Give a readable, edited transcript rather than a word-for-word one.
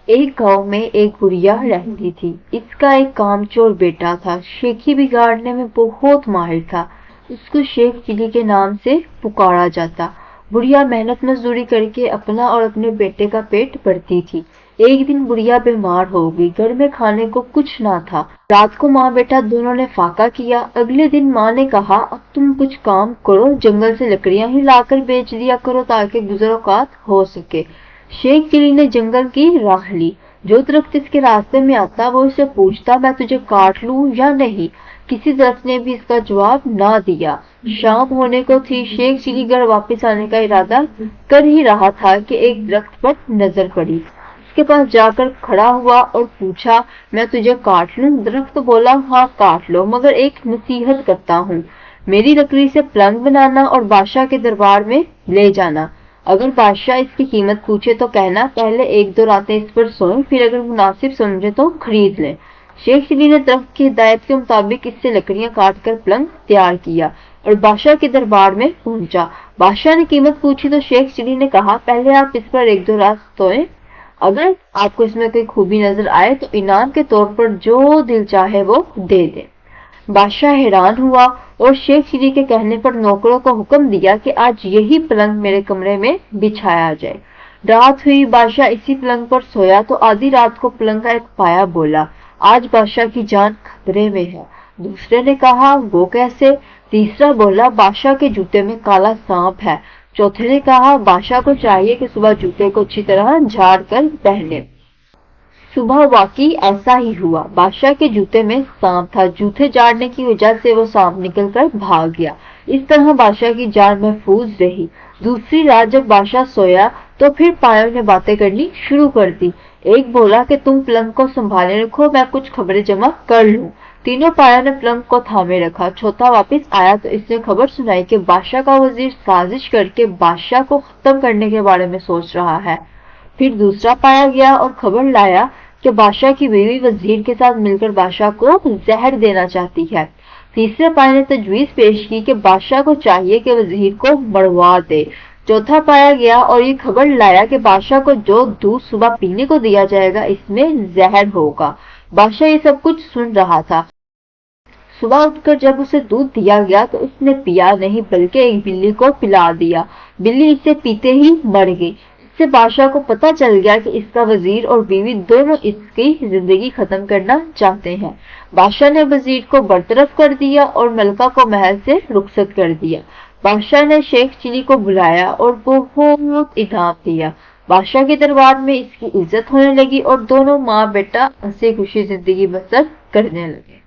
एक गांव में एक बुढ़िया रहती थी। इसका एक कामचोर बेटा था। शेखी बिगाड़ने में बहुत माहिर था। उसको शेख चिली के नाम से पुकारा जाता। बुढ़िया मेहनत मजदूरी करके अपना और अपने बेटे का पेट भरती थी। एक दिन बुढ़िया बीमार हो गई। घर में खाने को कुछ ना था। रात को माँ बेटा दोनों ने फाका किया। अगले दिन माँ ने कहा, अब तुम कुछ काम करो, जंगल से लकड़ियां ही लाकर बेच दिया करो ताकि गुजरोकात हो सके। शेख चिली ने जंगल की राह ली। जो दरख्त इसके रास्ते में आता वो इसे पूछता, मैं तुझे काट लूं या नहीं। किसी दरख्त ने भी इसका जवाब ना दिया। शाम होने को थी। शेख चिली घर वापस आने का इरादा कर ही रहा था कि एक दरख्त पर नजर पड़ी। उसके पास जाकर खड़ा हुआ और पूछा, मैं तुझे काट लूं? दरख्त बोला, हाँ काट लो, मगर एक नसीहत करता हूँ। मेरी लकड़ी से पलंग बनाना और बादशाह के दरबार में ले जाना। अगर बादशाह इसकी कीमत पूछे तो कहना, पहले एक दो रातें इस पर सोएं, फिर अगर मुनासिब समझे तो खरीद लें। शेख चिली ने दरख्त की हिदायत के मुताबिक इससे लकड़ियां काट कर पलंग तैयार किया और बादशाह के दरबार में पहुंचा। बादशाह ने कीमत पूछी तो शेख चिली ने कहा, पहले आप इस पर एक दो रात सोएं, अगर आपको इसमें कोई खूबी नजर आए तो इनाम के तौर पर जो दिल चाहे वो दे दे। बादशाह हैरान हुआ और शेख चिली के कहने पर नौकरों को हुक्म दिया कि आज यही पलंग मेरे कमरे में बिछाया जाए। रात हुई। बादशाह इसी पलंग पर सोया तो आधी रात को पलंग का एक पाया बोला, आज बादशाह की जान खतरे में है। दूसरे ने कहा, वो कैसे? तीसरा बोला, बादशाह के जूते में काला सांप है। चौथे ने कहा, बादशाह को चाहिए कि सुबह जूते को अच्छी तरह झाड़ कर पहने। सुबह वाकई ऐसा ही हुआ। बादशाह के जूते में सांप था। जूते झाड़ने की वजह से वो सांप निकलकर भाग गया। इस तरह बादशाह की जान महफूज रही। दूसरी रात जब बादशाह सोया तो फिर पायों ने बातें करनी शुरू कर दी। एक बोला कि तुम पलंग को संभाले रखो, मैं कुछ खबरें जमा कर लूं। तीनों पायों ने पलंग को थामे रखा। चौथा वापस आया तो इसने खबर सुनाई कि बादशाह का वजीर साजिश करके बादशाह को खत्म करने के बारे में सोच रहा है। फिर दूसरा पाया गया और खबर लाया कि बादशाह की बीवी वजीर के साथ मिलकर बादशाह को जहर देना चाहती है। तीसरे पाया ने तजवीज पेश की कि बादशाह को चाहिए कि वजीर को मरवा दे। चौथा पाया गया और ये खबर लाया कि बादशाह को जो दूध सुबह पीने को दिया जाएगा इसमें जहर होगा। बादशाह ये सब कुछ सुन रहा था। सुबह उठकर जब उसे दूध दिया गया तो उसने पिया नहीं बल्कि एक बिल्ली को पिला दिया। बिल्ली इसे पीते ही मर गई। इससे बादशाह को पता चल गया कि इसका वजीर और बीवी दोनों इसकी जिंदगी खत्म करना चाहते हैं। बादशाह ने वजीर को बरतरफ कर दिया और मलका को महल से रुखसत कर दिया। बादशाह ने शेख चिली को बुलाया और बहुत इनाम दिया। बादशाह के दरबार में इसकी इज्जत होने लगी और दोनों माँ बेटा हंसी खुशी जिंदगी बसर करने लगे।